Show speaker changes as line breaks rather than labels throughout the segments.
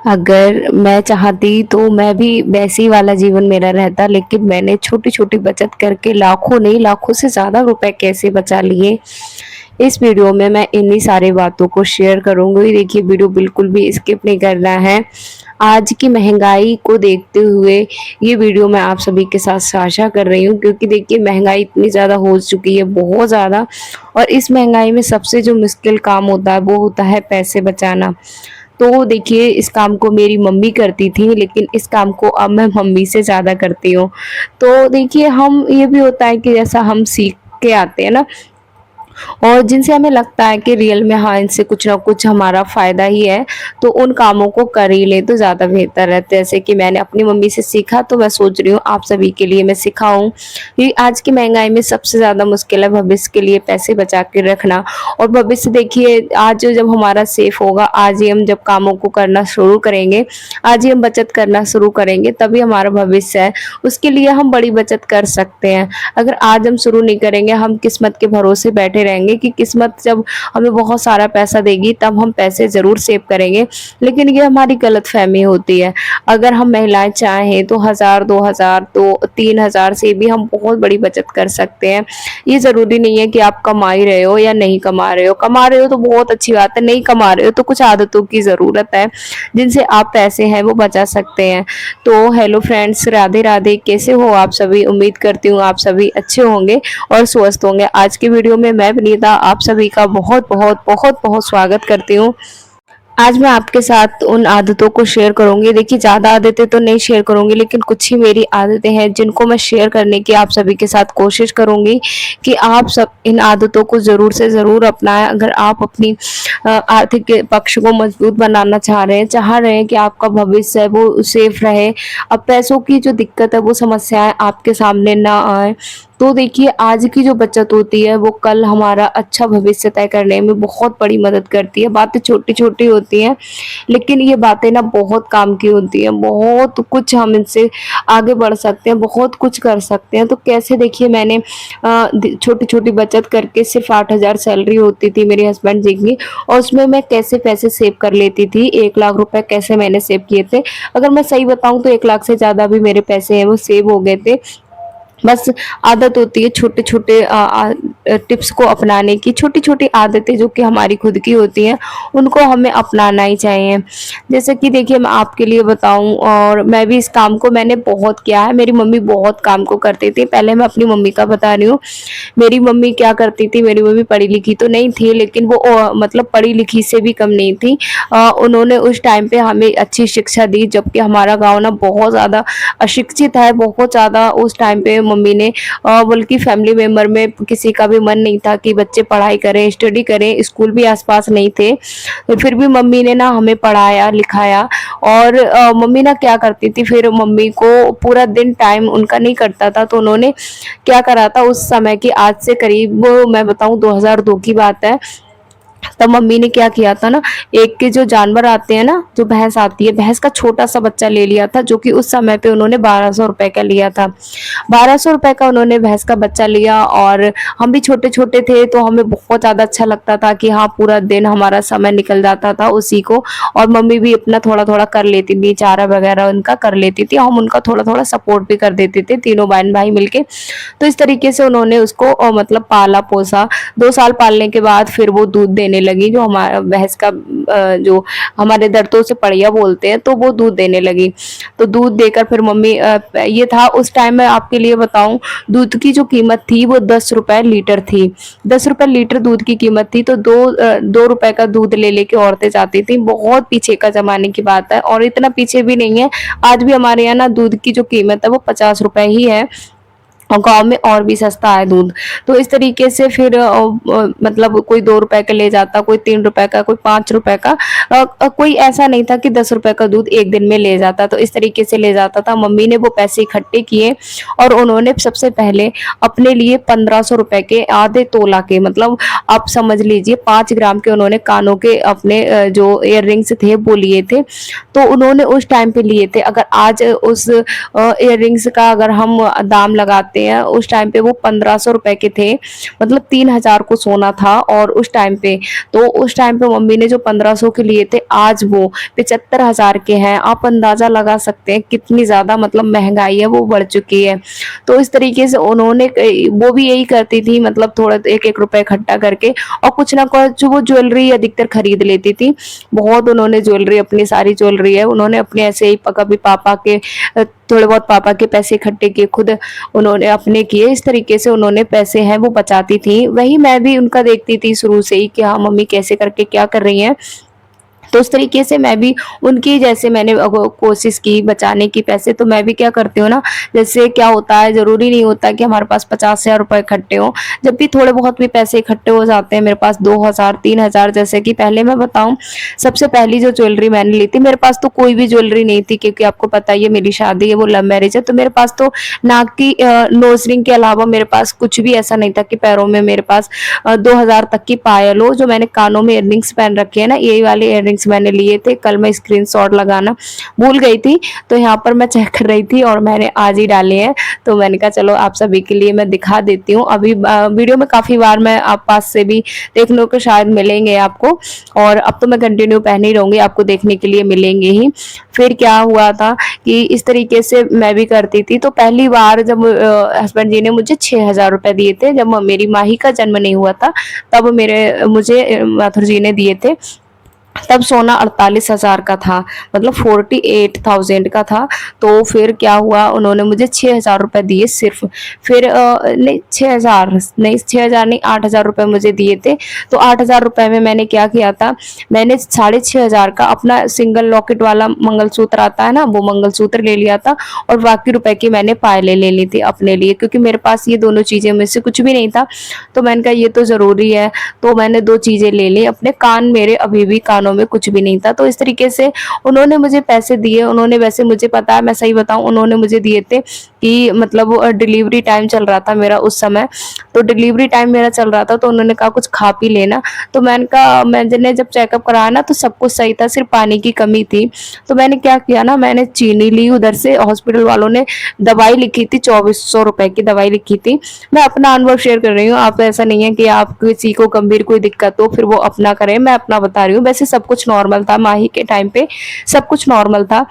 अगर मैं चाहती तो मैं भी वैसे ही वाला जीवन मेरा रहता, लेकिन मैंने छोटी-छोटी बचत करके लाखों नहीं, लाखों से ज़्यादा रुपए कैसे बचा लिए। इस वीडियो में मैं इन्हीं सारी बातों को शेयर करूँगी। देखिए, वीडियो बिल्कुल भी स्किप नहीं करना है। आज की महँगाई को देखते हुए ये वीडियो मैं आप सभी के साथ साझा कर रही हूँ, क्योंकि देखिए महँगाई इतनी ज़्यादा हो चुकी है, बहुत ज़्यादा। और इस महँगाई में सबसे जो मुश्किल काम होता है वो होता है पैसे बचाना। तो देखिए, इस काम को मेरी मम्मी करती थी, लेकिन इस काम को अब मैं मम्मी से ज़्यादा करती हूँ। तो देखिए, हम ये भी होता है कि जैसा हम सीख के आते हैं ना, और जिनसे हमें लगता है कि रियल में हाँ, इनसे कुछ ना कुछ हमारा फ़ायदा ही है, तो उन कामों को कर ही लें तो ज़्यादा बेहतर है। जैसे कि मैंने अपनी मम्मी से सीखा, तो मैं सोच रही हूँ आप सभी के लिए मैं सिखाऊँ कि आज की महँगाई में सबसे ज़्यादा मुश्किल है भविष्य के लिए पैसे बचा के रखना। और भविष्य देखिए, आज जब हमारा सेफ होगा, आज ही हम जब कामों को करना शुरू करेंगे, आज ही हम बचत करना शुरू करेंगे, तभी हमारा भविष्य है। उसके लिए हम बड़ी बचत कर सकते हैं। अगर आज हम शुरू नहीं करेंगे, हम किस्मत के भरोसे बैठे रहेंगे कि किस्मत जब हमें बहुत सारा पैसा देगी तब हम पैसे ज़रूर सेव करेंगे, लेकिन ये हमारी गलतफ़हमी होती है। अगर हम महिलाएँ चाहें तो 1000, 2000 तो 3000 से भी हम बहुत बड़ी बचत कर सकते हैं। ये ज़रूरी नहीं है कि आप कमा ही रहे हो या नहीं कमा रहे हो। कमा रहे हो तो बहुत अच्छी बात है, नहीं कमा रहे हो तो कुछ आदतों की ज़रूरत है, जिनसे आप पैसे हैं वो बचा सकते हैं। तो हेलो फ्रेंड्स, राधे राधे, कैसे हो आप सभी? उम्मीद करती हूँ आप सभी अच्छे होंगे और स्वस्थ होंगे। आज की वीडियो में मैं विनीता आप सभी का बहुत बहुत बहुत बहुत स्वागत करती हूँ। आज मैं आपके साथ उन आदतों को शेयर करूँगी। देखिए, ज़्यादा आदतें तो नहीं शेयर करूँगी, लेकिन कुछ ही मेरी आदतें हैं जिनको मैं शेयर करने की आप सभी के साथ कोशिश करूँगी कि आप सब इन आदतों को ज़रूर से ज़रूर अपनाएँ। अगर आप अपनी आर्थिक पक्ष को मजबूत बनाना चाह रहे हैं कि आपका भविष्य है वो सेफ रहे, अब पैसों की जो दिक्कत है वो समस्याएँ आपके सामने ना आएँ, तो देखिए आज की जो बचत होती है वो कल हमारा अच्छा भविष्य तय करने में बहुत बड़ी मदद करती है। बातें छोटी-छोटी होती हैं, लेकिन ये बातें ना बहुत काम की होती हैं, बहुत कुछ हम इनसे आगे बढ़ सकते हैं, बहुत कुछ कर सकते हैं। तो कैसे, देखिए मैंने छोटी-छोटी बचत करके सिर्फ़ 8000 सैलरी होती थी मेरे हस्बैंड जी की, और उसमें मैं कैसे पैसे सेव कर लेती थी। 1 लाख रुपए कैसे मैंने सेव किए थे। अगर मैं सही बताऊँ तो 1 लाख से ज़्यादा भी मेरे पैसे हैं वो सेव हो गए थे। बस आदत होती है छोटे-छोटे टिप्स को अपनाने की, छोटी-छोटी आदतें जो कि हमारी खुद की होती हैं, उनको हमें अपनाना ही चाहिए। जैसे कि देखिए, मैं आपके लिए बताऊँ, और मैं भी इस काम को मैंने बहुत किया है, मेरी मम्मी बहुत काम को करती थी। पहले मैं अपनी मम्मी का बता रही हूँ। मेरी मम्मी क्या करती थी, मेरी मम्मी पढ़ी-लिखी तो नहीं थी, लेकिन वो मतलब पढ़ी-लिखी से भी कम नहीं थी। उन्होंने उस टाइम पे हमें अच्छी शिक्षा दी, जबकि हमारा गाँव ना बहुत ज़्यादा अशिक्षित है, बहुत ज़्यादा। उस टाइम पे मम्मी ने बल्कि फैमिली मेंबर में किसी का भी मन नहीं था कि बच्चे पढ़ाई करें, स्टडी करें, स्कूल भी आस-पास नहीं थे। तो फिर भी मम्मी ने ना हमें पढ़ाया, लिखाया। और मम्मी ना क्या करती थी, फिर मम्मी को पूरा दिन टाइम उनका नहीं कटता था, तो उन्होंने क्या करा था उस समय की, आज से करीब मैं बताऊँ 2002 की बात है। तब मम्मी ने क्या किया था ना, एक के जो जानवर आते हैं ना, जो भैंस आती है, भैंस का छोटा-सा बच्चा ले लिया था, जो कि उस समय पे उन्होंने 1200 रुपए का लिया था। 1200 रुपए का उन्होंने भैंस का बच्चा लिया, और हम भी छोटे-छोटे थे तो हमें बहुत ज़्यादा अच्छा लगता था कि हाँ, पूरा दिन हमारा समय निकल जाता था उसी को। और मम्मी भी अपना थोड़ा-थोड़ा कर लेती थी, चारा वगैरह उनका कर लेती थी, हम उनका थोड़ा-थोड़ा सपोर्ट भी कर देते थे, तीनों बहन-भाई मिलके। तो इस तरीके से उन्होंने उसको मतलब पाला-पोसा। 2 साल पालने के बाद फिर वो दूध देने लगी, जो हमारा भैंस का जो हमारे दर्दों से पड़िया बोलते हैं, तो वो दूध देने लगी। तो दूध देकर फिर मम्मी ये था उस टाइम, मैं आपके लिए बताऊँ, दूध की जो कीमत थी वो 10 रुपए लीटर थी। 10 रुपए लीटर दूध की कीमत थी, तो 2 रुपए का दूध ले लेके औरतें जाती थीं। बहुत पीछे का ज़माने की बात है, और इतना पीछे भी नहीं है। आज भी हमारे यहाँ ना दूध की जो कीमत है वो 50 रुपए ही है। और गाँव में और भी सस्ता है दूध। तो इस तरीके से फिर मतलब कोई 2 रुपए का ले जाता, कोई 3 रुपए का, कोई 5 रुपए का। कोई ऐसा नहीं था कि 10 रुपए का दूध एक दिन में ले जाता, तो इस तरीके से ले जाता था। मम्मी ने वो पैसे इकट्ठे किए, और उन्होंने सबसे पहले अपने लिए 1500 रुपए के आधे तोला के, मतलब आप समझ लीजिए 5 ग्राम के, उन्होंने कानों के अपने जो इयररिंग्स थे वो लिए थे। तो उन्होंने उस टाइम पे लिए थे। अगर आज उस इयररिंग्स का अगर हम दाम लगाते जाते हैं, उस टाइम पे वो 1500 रुपए के थे, मतलब 3000 को सोना था। और उस टाइम पे, तो उस टाइम पे मम्मी ने जो 1500 के लिए थे, आज वो 75,000 के हैं। आप अंदाजा लगा सकते हैं कितनी ज्यादा मतलब महंगाई है वो बढ़ चुकी है। तो इस तरीके से उन्होंने वो भी यही करती थी, मतलब थोड़ा एक एक रुपए इकट्ठा करके और कुछ ना कुछ वो ज्वेलरी अधिकतर खरीद लेती थी। बहुत उन्होंने ज्वेलरी, अपनी सारी ज्वेलरी है उन्होंने अपने ऐसे ही कभी पापा के थोड़े बहुत पापा के पैसे इकट्ठे किए, खुद उन्होंने अपने किए। इस तरीके से उन्होंने पैसे हैं वो बचाती थी। वही मैं भी उनका देखती थी शुरू से ही कि हाँ मम्मी कैसे करके क्या कर रही हैं। तो उस तरीके से मैं भी उनकी जैसे मैंने कोशिश की बचाने की पैसे। तो मैं भी क्या करती हूँ ना, जैसे क्या होता है, जरूरी नहीं होता कि हमारे पास 50,000 रुपए इकट्ठे हो। जब भी थोड़े बहुत भी पैसे इकट्ठे हो जाते हैं, मेरे पास 2,000 3,000, जैसे कि पहले मैं बताऊं, सबसे पहली जो ज्वेलरी मैंने ली थी, मेरे पास तो कोई भी ज्वेलरी नहीं थी, क्योंकि आपको पता ही है मेरी शादी है वो लव मैरिज है। तो मेरे पास तो नाक की नोज रिंग के अलावा मेरे पास कुछ भी ऐसा नहीं था कि पैरों में मेरे पास 2,000 तक की पायल हो। जो मैंने कानों में इयररिंग्स पहन रखे हैं ना, यही वाले इयररिंग्स मैंने लिए थे। कल मैं स्क्रीनशॉट लगाना भूल गई थी, तो यहाँ पर मैं चेक कर रही थी और मैंने आज ही डाले हैं। तो मैंने कहा चलो आप सभी के लिए मैं दिखा देती हूँ। अभी वीडियो में काफी बार मैं आप पास से भी देखने को शायद मिलेंगे आपको, और अब तो मैं कंटिन्यू पहन ही रहूंगी, आपको देखने के लिए मिलेंगे ही। फिर क्या हुआ था कि इस तरीके से मैं भी करती थी। तो पहली बार जब हस्बैंड जी ने मुझे 6,000 रुपए दिए थे, जब मेरी माही का जन्म नहीं हुआ था, तब मुझे माथुर जी ने दिए थे। तब सोना 48,000 का था, मतलब 48,000 का था। तो फिर क्या हुआ, उन्होंने मुझे 6,000 रुपए दिए सिर्फ। फिर नहीं 6,000 नहीं, 6,000 नहीं, 8,000 रुपए मुझे दिए थे। तो 8,000 रुपए में मैंने क्या किया था, मैंने 6,500 का अपना सिंगल लॉकेट वाला मंगलसूत्र आता है ना, वो मंगलसूत्र ले लिया था। और बाकी रुपए की मैंने पायलें ले ली थी अपने लिए, क्योंकि मेरे पास ये दोनों चीजें में से कुछ भी नहीं था। तो मैंने कहा ये तो जरूरी है, तो मैंने दो चीजें ले ली अपने। कान मेरे अभी भी कानों में कुछ भी नहीं था। तो इस तरीके से उन्होंने मुझे पैसे दिए। उन्होंने, वैसे मुझे पता है, मैं सही बताऊं, उन्होंने मुझे दिए थे कि मतलब डिलीवरी टाइम चल रहा था मेरा उस समय। तो डिलीवरी टाइम मेरा चल रहा था, तो उन्होंने कहा कुछ खा पी लेना। तो मैंने कहा, मैंने जब चेकअप कराया ना, तो सब कुछ सही था, सिर्फ पानी की कमी थी। तो मैंने क्या किया ना, मैंने चीनी ली उधर से। हॉस्पिटल वालों ने दवाई लिखी थी, 2,400 रुपए की दवाई लिखी थी। मैं अपना अनुभव शेयर कर रही हूँ, आप ऐसा नहीं है कि आप किसी को गंभीर कोई दिक्कत हो फिर वो अपना करें, मैं अपना बता रही हूँ। वैसे सब कुछ नॉर्मल था, माही के टाइम पे सब कुछ नॉर्मल था।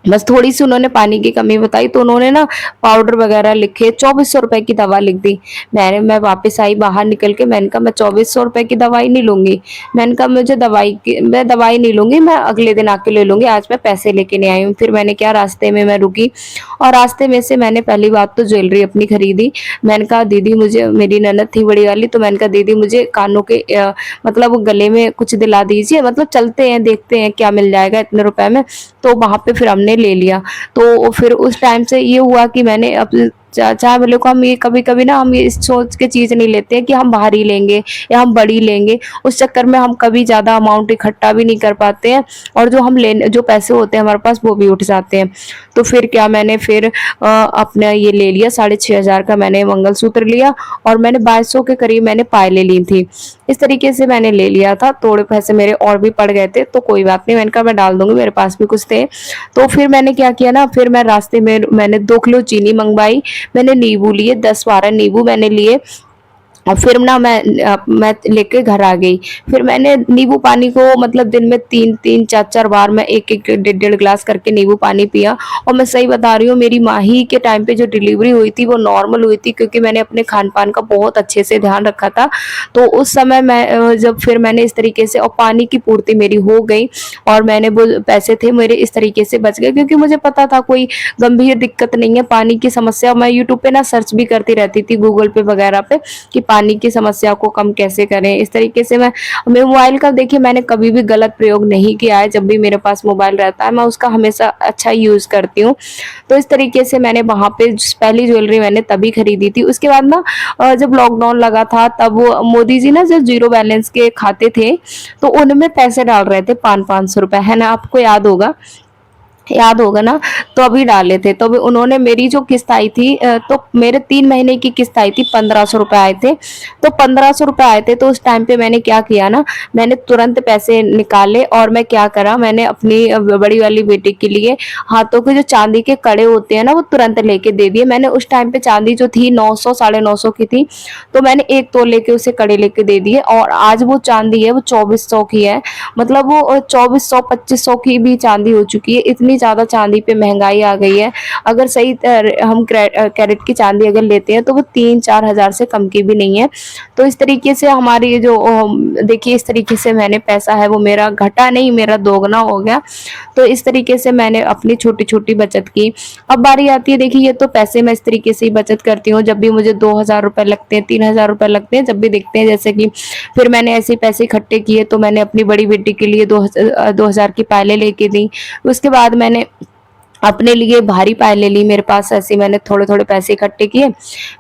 बस थोड़ी सी उन्होंने पानी की कमी बताई, तो उन्होंने ना पाउडर वगैरह लिखे, 2,400 रुपए की दवा लिख दी। मैं वापस आई बाहर निकल के, मैंने कहा मैं 2,400 रुपए की दवाई नहीं लूंगी। मैंने कहा मैं दवाई नहीं लूंगी, मैं अगले दिन आके ले लूंगी, आज मैं पैसे लेके नहीं आई हूँ। फिर मैंने क्या, रास्ते में मैं रुकी और रास्ते में से मैंने पहली बात तो ज्वेलरी अपनी खरीदी। मैंने कहा दीदी मुझे, मेरी ननद थी बड़ी वाली, तो मैंने कहा दीदी मुझे कानों के मतलब गले में कुछ दिला दीजिए, मतलब चलते हैं देखते हैं क्या मिल जाएगा इतने रुपए में। तो वहां पे फिर हमने ले लिया। तो फिर उस टाइम से ये हुआ कि मैंने अब चाहे बोले को हम ये कभी कभी ना हम ये सोच के चीज नहीं लेते हैं कि हम भारी लेंगे या हम बड़ी लेंगे। उस चक्कर में हम कभी ज्यादा अमाउंट इकट्ठा भी नहीं कर पाते हैं, और जो हम लेने जो पैसे होते हैं हमारे पास वो भी उठ जाते हैं। तो फिर क्या, मैंने फिर अपना ये ले लिया, 6,500 का मैंने मंगलसूत्र लिया, और मैंने 2,200 के करीब मैंने पायलें ली थी। इस तरीके से मैंने ले लिया था। थोड़े पैसे मेरे और भी पड़ गए थे, तो कोई बात नहीं, मैंने कहा मैं डाल दूंगी, मेरे पास भी कुछ थे। तो फिर मैंने क्या किया ना, फिर मैं रास्ते में मैंने 2 किलो चीनी मंगवाई, मैंने नींबू लिए, 10-12 नींबू मैंने लिए। और फिर ना मैं लेके घर आ गई। फिर मैंने नींबू पानी को मतलब दिन में 3-3 4-4 बार मैं एक एक 1.5 गिलास करके नींबू पानी पिया। और मैं सही बता रही हूँ, मेरी माही के टाइम पे जो डिलीवरी हुई थी वो नॉर्मल हुई थी, क्योंकि मैंने अपने खान पान का बहुत अच्छे से ध्यान रखा था। तो उस समय मैं जब फिर मैंने इस तरीके से, और पानी की पूर्ति मेरी हो गई, और मैंने वो पैसे थे मेरे इस तरीके से बच गए, क्योंकि मुझे पता था कोई गंभीर दिक्कत नहीं है पानी की समस्या। मैं यूट्यूब पे ना सर्च भी करती रहती थी, गूगल पे वगैरह पे, कि पानी की समस्या को कम कैसे करें। इस तरीके से मैं मोबाइल का, देखिए मैंने कभी भी गलत प्रयोग नहीं किया है। जब भी मेरे पास मोबाइल रहता है मैं उसका हमेशा अच्छा यूज करती हूँ। तो इस तरीके से मैंने वहां पे पहली ज्वेलरी मैंने तभी खरीदी थी। उसके बाद ना जब लॉकडाउन लगा था, तब वो मोदी जी ना जो जीरो बैलेंस के खाते थे, तो उनमें पैसे डाल रहे थे 500-500 रुपए, है ना, आपको याद होगा। याद होगा ना, तो अभी डाले थे। तो अभी उन्होंने मेरी जो किस्त आई थी तो मेरे 3 महीने की किस्त आई थी, 1500 रुपये आए थे। तो 1500 रुपये आए थे, तो उस टाइम पे मैंने क्या किया ना, मैंने तुरंत पैसे निकाले और मैं क्या करा, मैंने अपनी बड़ी वाली बेटी के लिए हाथों के जो चांदी के कड़े होते हैं ना, वो तुरंत लेके दे दिए। मैंने उस टाइम पे चांदी जो थी 900 950 की थी, तो मैंने 1 तोले के उसे कड़े लेके दे दिए। और आज वो चांदी है वो 2400 की है। मतलब वो 2400 2500 की भी चांदी हो चुकी है। इतनी ज़्यादा चांदी पे महंगाई आ गई है। अगर सही हम कैरेट की चांदी अगर लेते हैं तो वो 3-4 हज़ार से कम की भी नहीं है। तो इस तरीके से हमारी जो देखिए, इस तरीके से मैंने पैसा है वो मेरा घटा नहीं, मेरा दोगुना हो गया। तो इस तरीके से मैंने अपनी छोटी-छोटी बचत की। अब बारी आती है, देखिए ये तो पैसे मैं इस तरीके से ही बचत करती हूँ, जब भी मुझे 2000 रुपए लगते हैं, 3000 रुपए लगते हैं, जब भी दिखते हैं, जैसे कि फिर मैंने ऐसे पैसे इकट्ठे किए तो मैंने अपनी बड़ी बेटी के लिए 2000 की पायलें लेके दी। उसके बाद मैंने अपने लिए भारी पायलें ली, मेरे पास ऐसे मैंने थोड़े-थोड़े पैसे इकट्ठे किए।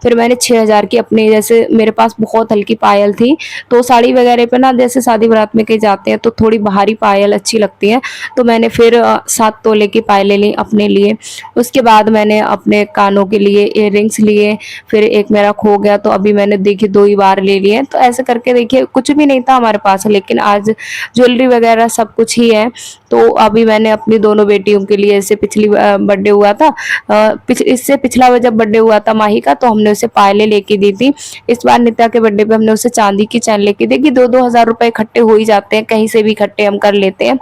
फिर मैंने 6000 की अपनी, जैसे मेरे पास बहुत हल्की पायल थी, तो साड़ी वगैरह पे ना जैसे शादी बारात में कहीं जाते हैं तो थोड़ी भारी पायल अच्छी लगती है, तो मैंने फिर 7 तोले की पायलें ली अपने लिए। उसके बाद मैंने अपने कानों के लिए इयररिंग्स लिए, फिर एक मेरा खो गया तो अभी मैंने देखिए 2 ही बार ले लिए। तो ऐसे करके देखिए कुछ भी नहीं था हमारे पास, लेकिन आज ज्वेलरी वगैरह सब कुछ ही है। तो अभी मैंने अपनी दोनों बेटियों के लिए, ऐसे पिछली बर्थडे हुआ था, इससे पिछला जब बर्थडे हुआ था माही का, तो हमने उसे पायलें लेके दी थी। इस बार नित्या के बर्थडे पे हमने उसे चांदी की चैन लेके दी कि 2-2 हज़ार रुपए इकट्ठे हो ही जाते हैं, कहीं से भी इकट्ठे हम कर लेते हैं।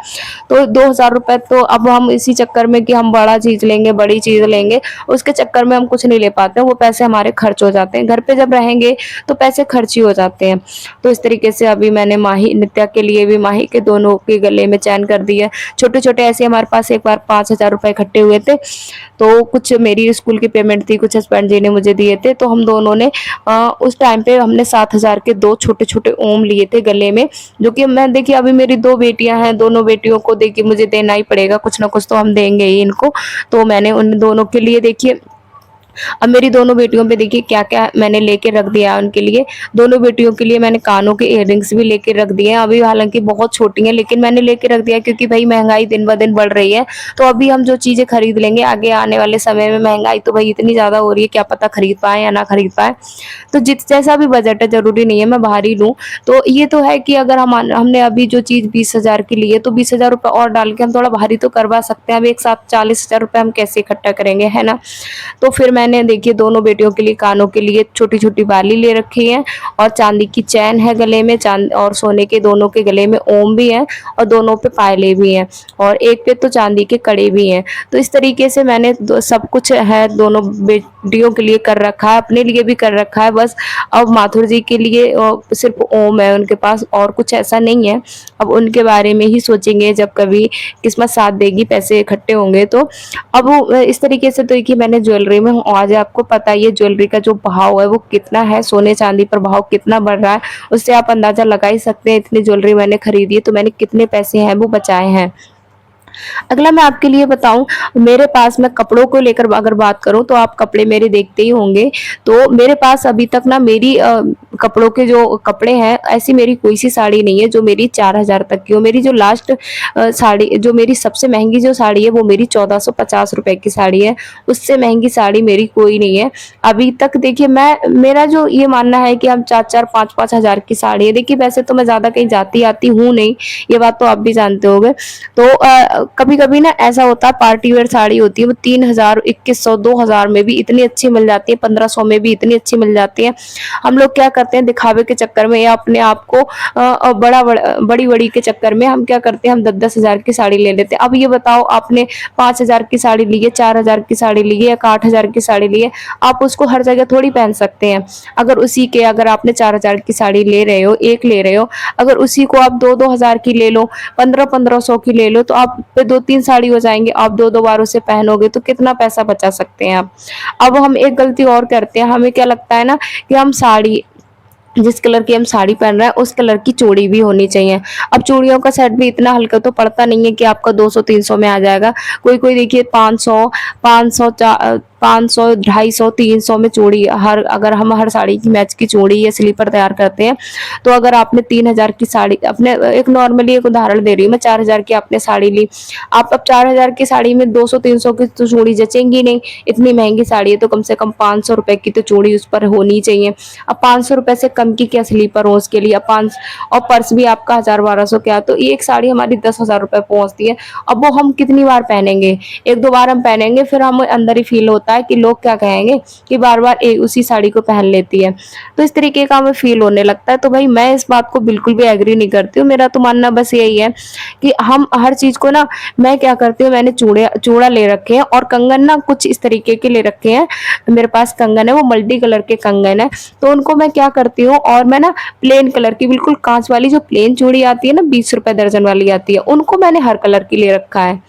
तो 2000 रुपए तो अब हम इसी चक्कर में कि हम बड़ा चीज़ लेंगे, बड़ी चीज़ लेंगे, उसके चक्कर में हम कुछ नहीं ले पाते हैं, वो पैसे हमारे खर्च हो जाते हैं। घर पे जब रहेंगे तो पैसे खर्च ही हो जाते हैं। तो इस तरीके से अभी मैंने माही नित्या के लिए भी माही के दोनों के गले में चैन कर दी है। छोटे-छोटे ऐसे हमारे पास एक बार 5000 रुपए इकट्ठे हुए थे, तो कुछ मेरी स्कूल की पेमेंट थी, कुछ हस्बैंड जी ने मुझे दिए थे, तो हम दोनों ने उस टाइम पे हमने 7000 के 2 छोटे-छोटे ओम लिए थे गले में, जो कि मैं देखिए अभी मेरी 2 बेटियाँ हैं, दोनों बेटियों को देखिए मुझे देना ही पड़ेगा, कुछ ना कुछ तो हम देंगे ही इनको। तो मैंने उन दोनों के लिए देखिए, अब मेरी दोनों बेटियों पे देखिए क्या-क्या मैंने लेके रख दिया है उनके लिए। दोनों बेटियों के लिए मैंने कानों के इयररिंग्स भी लेके रख दिए हैं। अभी हालाँकि बहुत छोटी हैं, लेकिन मैंने लेके रख दिया क्योंकि भई महँगाई दिन-ब-दिन बढ़ रही है। तो अभी हम जो चीज़ें खरीद लेंगे आगे आने वाले समय में, महँगाई तो भई इतनी ज़्यादा हो रही है, क्या पता खरीद पाएँ या ना खरीद पाएँ। तो जैसा भी बजट है, ज़रूरी नहीं है मैं बाहर ही लूँ। तो ये तो है कि अगर हमने अभी जो चीज़ 20,000 की ली है, तो 20,000 रुपए और डाल के हम थोड़ा भारी तो करवा सकते हैं। अब एक साथ 40,000 रुपए हम कैसे इकट्ठा करेंगे, है ना? तो फिर मैंने देखिए दोनों बेटियों के लिए कानों के लिए छोटी-छोटी बाली ले रखी है, और चांदी की चैन है गले में, चांद और सोने के दोनों के गले में ओम भी है, और दोनों पे पायलें भी हैं, और एक पे तो चांदी के कड़े भी हैं। तो इस तरीके से मैंने सब कुछ है दोनों बेटियों के लिए कर रखा है, अपने लिए भी कर रखा है। बस अब माथुर जी के लिए सिर्फ ओम है उनके पास, और कुछ ऐसा नहीं है। अब उनके बारे में ही सोचेंगे जब कभी किस्मत साथ देगी, पैसे इकट्ठे होंगे तो। अब इस तरीके से तो देखिए मैंने ज्वेलरी में हूँ, आज आपको पता ही है ज्वेलरी का जो भाव है वो कितना है, सोने चांदी पर भाव कितना बढ़ रहा है, उससे आप अंदाजा लगा ही सकते हैं इतनी ज्वेलरी मैंने खरीदी है तो मैंने कितने पैसे हैं वो बचाए हैं। अगला मैं आपके लिए बताऊँ, मेरे पास मैं कपड़ों को लेकर अगर बात करूँ तो आप कपड़े मेरे देखते ही होंगे। तो मेरे पास अभी तक ना मेरी कपड़ों के जो कपड़े हैं, ऐसी मेरी कोई सी साड़ी नहीं है जो मेरी 4000 तक की हो। मेरी जो लास्ट साड़ी, जो मेरी सबसे महँगी जो साड़ी है वो मेरी 1450 रुपए की साड़ी है। उससे महँगी साड़ी मेरी कोई नहीं है। अभी तक देखिए मेरा जो ये मानना है कि हम 4-4 5-5 हज़ार की साड़ी है। देखिए वैसे तो मैं ज़्यादा कहीं जाती-आती हूँ नहीं, ये बात तो आप भी जानते होंगे। तो कभी-कभी ना ऐसा होता है, पार्टी वेयर साड़ी होती है वो 3000 2100 2000 में भी इतनी अच्छी मिल जाती है, 1500 में भी इतनी अच्छी मिल जाती है। हम लोग क्या करते हैं दिखावे के चक्कर में या अपने आप को बड़ी-बड़ी के चक्कर में हम क्या करते हैं, हम 10-10 हज़ार की साड़ी ले लेते हैं। अब ये बताओ, आपने 5000 की साड़ी ली है, 4000 की साड़ी ली है या 8000 की साड़ी ली है, आप उसको हर जगह थोड़ी पहन सकते हैं। अगर आपने 4000 की साड़ी ले रहे हो, एक ले रहे हो, अगर उसी को आप 2-2 हज़ार की ले लो, 1500 की ले लो, तो आप पे 2-3 साड़ी हो जाएँगी। आप 2-2 बार उसे पहनोगे तो कितना पैसा बचा सकते हैं आप। अब हम एक गलती और करते हैं, हमें क्या लगता है ना कि हम साड़ी, जिस कलर की हम साड़ी पहन रहे हैं उस कलर की चूड़ी भी होनी चाहिए। अब चूड़ियों का सेट भी इतना हल्का तो पड़ता नहीं है कि आपका 200-300 में आ जाएगा। कोई-कोई देखिए 500 500 चा 500, 250, 300 में चूड़ी, हर अगर हम हर साड़ी की मैच की चूड़ी या स्लीपर तैयार करते हैं, तो अगर आपने 3000 की साड़ी, अपने एक नॉर्मली एक उदाहरण दे रही हूँ मैं, 4000 की आपने साड़ी ली, आप अब 4000 की साड़ी में 200-300 की तो चूड़ी जचेंगी नहीं, इतनी महंगी साड़ी है तो कम से कम 500 रुपए की तो चूड़ी उस पर होनी चाहिए। अब 500 रुपए से कम की क्या स्लीपर हो उसके लिए, 5, और पर्स भी आपका 1000-1200 क्या, तो एक साड़ी हमारी 10,000 रुपए पहुंचती है। अब वो हम कितनी बार पहनेंगे, एक दो बार हम पहनेंगे, फिर हमें अंदर ही फील होता है कि लोग क्या कहेंगे कि बार बार उसी साड़ी को पहन लेती है, तो इस तरीके का हमें फील होने लगता है। तो भाई मैं इस बात को बिल्कुल भी एग्री नहीं करती हूँ, मेरा तो मानना बस यही है कि हम हर चीज को ना, मैं क्या करती हूँ, मैंने चूड़ा ले रखे हैं और कंगन ना कुछ इस तरीके के ले रखे हैं, मेरे पास कंगन है वो मल्टी कलर के कंगन है, तो उनको मैं क्या करती हूँ, और मैं ना प्लेन कलर की, बिल्कुल कांच वाली जो प्लेन चूड़ी आती है ना, 20 रुपए दर्जन वाली आती है, उनको मैंने हर कलर की ले रखा है,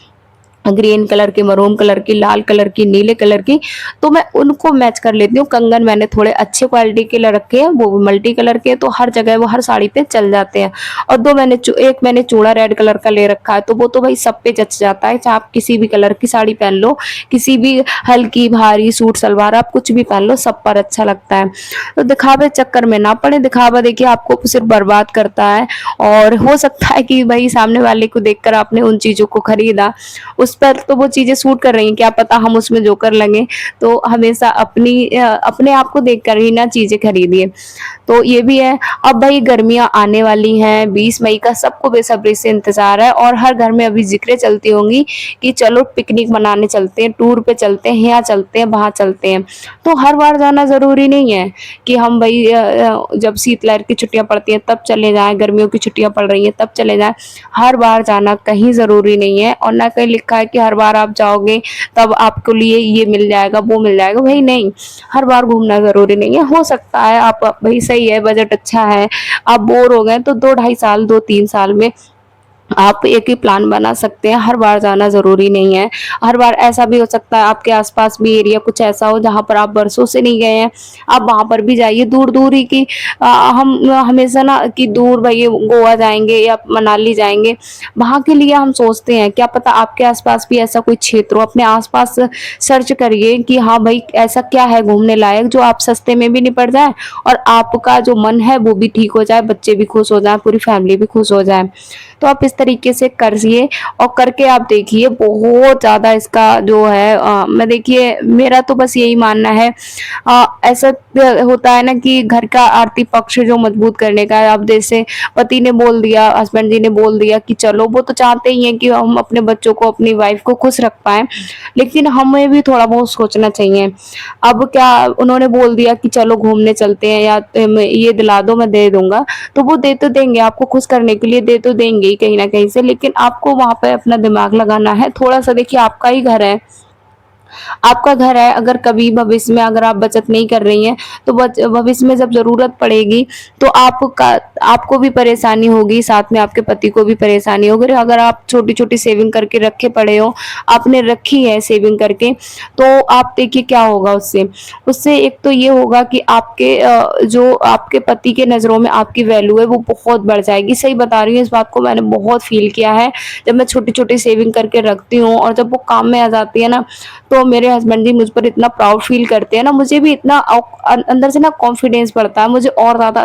ग्रीन कलर की, मरून कलर की, लाल कलर की, नीले कलर की, तो मैं उनको मैच कर लेती हूँ। कंगन मैंने थोड़े अच्छे क्वालिटी के ले रखे हैं, वो भी मल्टी कलर के, तो हर जगह वो हर साड़ी पे चल जाते हैं। और एक मैंने चूड़ा रेड कलर का ले रखा है, तो वो तो भाई सब पे जच जाता है, चाहे आप किसी भी कलर की साड़ी पहन लो, किसी भी हल्की भारी सूट सलवार आप कुछ भी पहन लो, सब पर अच्छा लगता है। तो दिखावे चक्कर में ना पड़े, दिखावा देखिए आपको सिर्फ बर्बाद करता है, और हो सकता है कि भाई सामने वाले को देखकर आपने उन चीजों को खरीदा, उस पर तो वो चीजें सूट कर रही हैं, क्या पता हम उसमें जोकर लगे, तो हमेशा अपने आप को देख कर ही ना चीजें खरीदिए। तो ये भी है। अब भाई गर्मियां आने वाली हैं, 20 मई का सबको बेसब्री से इंतजार है, और हर घर में अभी जिक्रें चलती होंगी कि चलो पिकनिक मनाने चलते हैं, टूर पे चलते हैं, यहाँ चलते हैं, वहां चलते हैं। तो हर बार जाना जरूरी नहीं है कि हम भाई जब शीतलहर की छुट्टियां पड़ती हैं तब चले जाएं, गर्मियों की छुट्टियां पड़ रही हैं तब चले जाएं, हर बार जाना कहीं जरूरी नहीं है, और ना कहीं लिखा है कि हर बार आप जाओगे तब आपके लिए ये मिल जाएगा वो मिल जाएगा, भाई नहीं, हर बार घूमना जरूरी नहीं है। हो सकता है आप भाई सही है, बजट अच्छा है, आप बोर हो गए तो 2-2.5 साल, 2-3 साल में आप एक ही प्लान बना सकते हैं, हर बार जाना जरूरी नहीं है। हर बार ऐसा भी हो सकता है आपके आसपास भी एरिया कुछ ऐसा हो जहां पर आप बरसों से नहीं गए हैं, आप वहां पर भी जाइए, दूर दूर ही की हम हमेशा ना कि दूर भाई गोवा जाएंगे या मनाली जाएंगे, वहां के लिए हम सोचते हैं, क्या पता आपके आसपास भी ऐसा कोई क्षेत्र हो, अपने आसपास सर्च करिए कि हाँ भाई ऐसा क्या है घूमने लायक जो आप सस्ते में भी निपट जाए, और आपका जो मन है वो भी ठीक हो जाए, बच्चे भी खुश हो जाए, पूरी फैमिली भी खुश हो जाए। तो आप इस तरीके से करिए, और करके आप देखिए, बहुत ज्यादा इसका जो है मैं देखिए, मेरा तो बस यही मानना है, ऐसा होता है ना कि घर का आर्थिक पक्ष जो मजबूत करने का है, अब जैसे पति ने बोल दिया, हस्बैंड जी ने बोल दिया कि चलो, वो तो चाहते ही हैं कि हम अपने बच्चों को, अपनी वाइफ को खुश रख पाए, लेकिन हमें भी थोड़ा बहुत सोचना चाहिए। अब क्या, उन्होंने बोल दिया कि चलो घूमने चलते हैं, या ये दिला दो मैं दे दूंगा, तो वो दे तो देंगे, आपको खुश करने के लिए दे तो देंगे ही कहीं ना कहीं से, लेकिन आपको वहां पे अपना दिमाग लगाना है थोड़ा सा। देखिए आपका ही घर है, आपका घर है, अगर कभी भविष्य में अगर आप बचत नहीं कर रही हैं, तो भविष्य में जब जरूरत पड़ेगी तो आपको भी परेशानी होगी, साथ में आपके पति को भी परेशानी होगी। अगर आप छोटी छोटी सेविंग करके रखे पड़े हो, आपने रखी है सेविंग करके, तो आप देखिए क्या होगा उससे उससे एक तो ये होगा कि आपके जो आपके पति के नजरों में आपकी वैल्यू है वो बहुत बढ़ जाएगी। सही बता रही हूँ, इस बात को मैंने बहुत फील किया है, जब मैं छोटी छोटी सेविंग करके रखती हूँ और जब वो काम में आ जाती है ना, तो मेरे हस्बैंड जी मुझ पर इतना प्राउड फील करते हैं ना, मुझे भी इतना अंदर से ना कॉन्फिडेंस बढ़ता है, मुझे और ज्यादा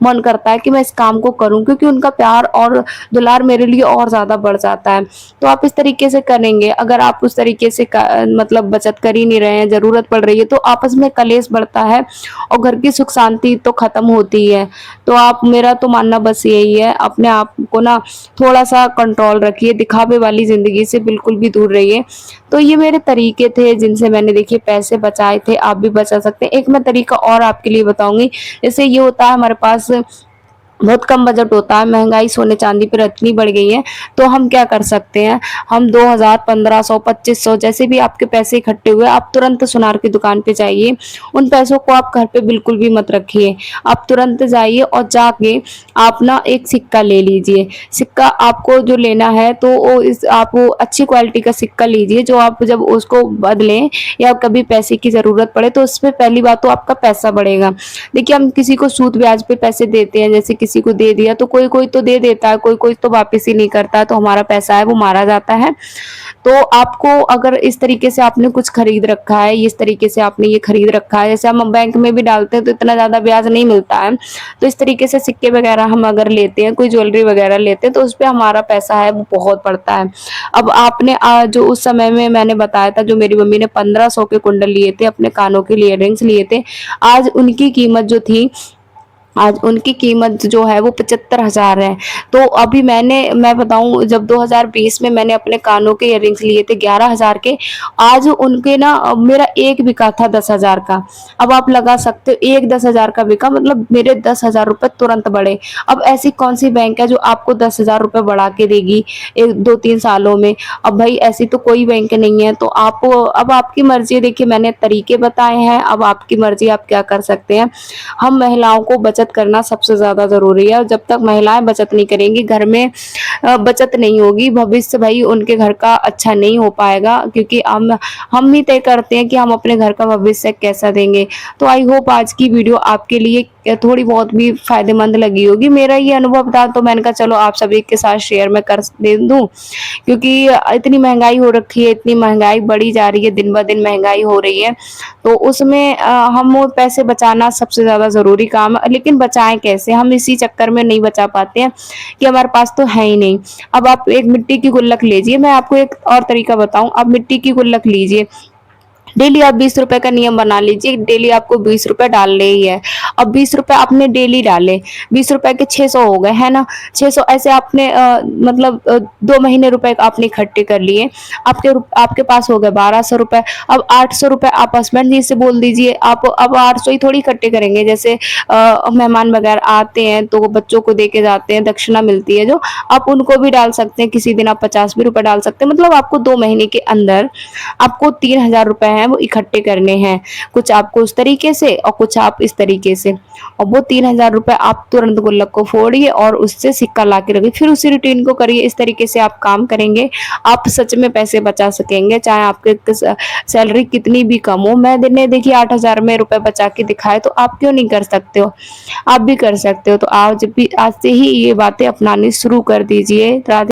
मन करता है कि मैं इस काम को करूं, क्योंकि उनका प्यार और दुलार मेरे लिए और ज्यादा बढ़ जाता है। तो आप इस तरीके से करेंगे, अगर आप उस तरीके से मतलब बचत कर ही नहीं रहे हैं, जरूरत पड़ रही है, तो आपस में कलेश बढ़ता है और घर की सुख शांति तो खत्म होती है। तो आप, मेरा तो मानना बस यही है, अपने आप को ना थोड़ा सा कंट्रोल रखिए, दिखावे वाली जिंदगी से बिल्कुल भी दूर रहिए। तो ये मेरे तरीके थे जिनसे मैंने देखिए पैसे बचाए थे, आप भी बचा सकते हैं। एक मैं तरीका और आपके लिए बताऊंगी, जैसे ये होता है हमारे पास बहुत कम बजट होता है, महंगाई सोने चांदी पर इतनी बढ़ गई है, तो हम क्या कर सकते हैं, हम 2000, 1500, 2500 जैसे भी आपके पैसे इकट्ठे हुए, आप तुरंत सुनार की दुकान पे जाइए, उन पैसों को आप घर पे बिल्कुल भी मत रखिए, आप तुरंत जाइए और जाके आप ना एक सिक्का ले लीजिए। सिक्का आपको जो लेना है तो आप वो अच्छी क्वालिटी का सिक्का लीजिए, जो आप जब उसको बदलें या कभी पैसे की जरूरत पड़े तो उसमें पहली बात तो आपका पैसा बढ़ेगा। देखिए हम किसी को सूद ब्याज पे पैसे देते हैं, जैसे किसी को दे दिया, तो कोई-कोई तो दे देता है, कोई-कोई तो वापस ही नहीं करता है, तो हमारा पैसा है वो मारा जाता है। तो आपको अगर इस तरीके से आपने कुछ खरीद रखा है, इस तरीके से आपने ये खरीद रखा है, जैसे हम बैंक में भी डालते हैं तो इतना ज़्यादा ब्याज नहीं मिलता है। तो इस तरीके से सिक्के वगैरह हम अगर लेते हैं, कोई ज्वेलरी वगैरह लेते हैं, तो उसपे हमारा पैसा है वो बहुत पड़ता है। अब आपने जो उस समय में मैंने बताया था, जो मेरी मम्मी ने 1500 के कुंडल लिए थे, अपने कानों के लिए इयररिंग्स लिए थे, आज उनकी कीमत जो थी, आज उनकी कीमत जो है वो 75,000 है। तो अभी मैं बताऊँ, जब 2020 में मैंने अपने कानों के इयररिंग्स लिए थे 11,000 के, आज उनके ना मेरा एक बिका था 10,000 का। अब आप लगा सकते हो, एक 10,000 का बिका, मतलब मेरे 10,000 रुपए तुरंत बढ़े। अब ऐसी कौन सी बैंक है जो आपको 10,000 रुपए बढ़ा के देगी 1-2-3 सालों में? अब भाई ऐसी तो कोई बैंक नहीं है। तो आप, अब आपकी मर्जी है। देखिए, मैंने तरीके बताए हैं, अब आपकी मर्जी, आप क्या कर सकते हैं। हम महिलाओं को बचत करना सबसे ज़्यादा ज़रूरी है, और जब तक महिलाएं बचत नहीं करेंगी, घर में बचत नहीं होगी, भविष्य भाई उनके घर का अच्छा नहीं हो पाएगा, क्योंकि हम ही तय करते हैं कि हम अपने घर का भविष्य कैसा देंगे। तो आई होप आज की वीडियो आपके लिए थोड़ी बहुत भी फायदेमंद लगी होगी। मेरा ये अनुभव था, तो मैंने कहा चलो आप सभी के साथ शेयर मैं कर दे दूं, क्योंकि इतनी महंगाई हो रखी है, इतनी महंगाई बढ़ी जा रही है, दिन ब दिन महंगाई हो रही है। तो उसमें हम वो पैसे बचाना सबसे ज़्यादा ज़रूरी काम है। लेकिन बचाएं कैसे? हम इसी चक्कर में नहीं बचा पाते हैं कि हमारे पास तो है ही नहीं। अब आप एक मिट्टी की गुल्लक लीजिए, मैं आपको एक और तरीका बताऊं। आप मिट्टी की गुल्लक लीजिए, डेली आप 20 रुपए का नियम बना लीजिए, डेली आपको 20 रुपए डालने ही है। अब 20 रुपए आपने डेली डाले, 20 रुपए के 600 हो गए, है ना? 600 ऐसे आपने मतलब 2 महीने रुपए आपने इकट्ठे कर लिए, आपके पास हो गए 1200 रुपए। अब 800 रुपए आप हस्बैंड जी से बोल दीजिए। आप अब 800 ही थोड़ी इकट्ठे करेंगे, जैसे मेहमान वगैरह आते हैं तो बच्चों को दे के जाते हैं, दक्षिणा मिलती है जो, आप उनको भी डाल सकते हैं। किसी दिन आप 50 भी रुपए डाल सकते हैं। मतलब आपको 2 महीने के अंदर आपको 3,000 रुपए हैं वो इकट्ठे करने हैं। कुछ आपको उस तरीके से और कुछ आप इस तरीके से, और वो 3,000 रुपए आप तुरंत गुल्लक को फोड़िए और उससे सिक्का ला के रखिए, फिर उसी रूटीन को करिए। इस तरीके से आप काम करेंगे, आप सच में पैसे बचा सकेंगे, चाहे आपके सैलरी कितनी भी कम हो। मैंने देखिए 8,000 में रुपए बचा के दिखाए, तो आप क्यों नहीं कर सकते हो? आप भी कर सकते हो। तो आज से ही ये बातें अपनानी शुरू कर दीजिए। राधे।